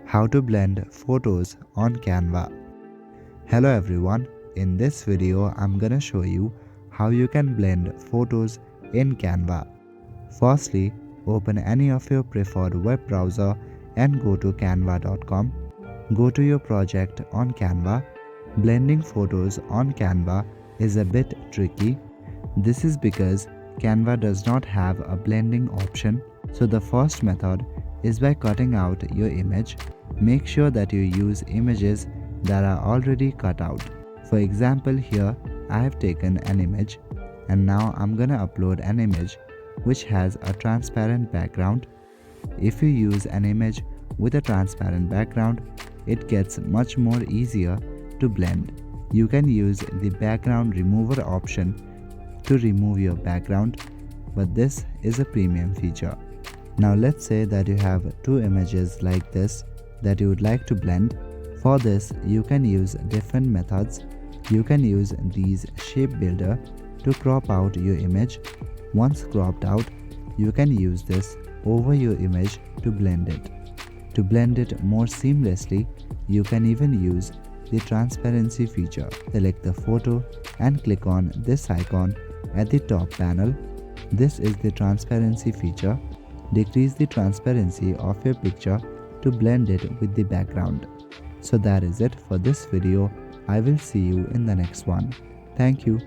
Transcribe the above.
How to blend photos on Canva. Hello everyone, in this video I'm gonna show you how you can blend photos in Canva. Firstly, open any of your preferred web browser and go to canva.com. Go to your project on Canva. Blending photos on Canva is a bit tricky. This is because Canva does not have a blending option. So the first method is by cutting out your image. Make sure that you use images that are already cut out. For example, here I have taken an image and now I'm gonna upload an image which has a transparent background. If you use an image with a transparent background, it gets much more easier to blend. You can use the background remover option to remove your background, but this is a premium feature. Now let's say that you have two images like this that you would like to blend. For this, you can use different methods. You can use these shape builder to crop out your image. Once cropped out, you can use this over your image to blend it. To blend it more seamlessly, you can even use the transparency feature. Select the photo and click on this icon at the top panel. This is the transparency feature. Decrease the transparency of your picture to blend it with the background. So that is it for this video. I will see you in the next one. Thank you.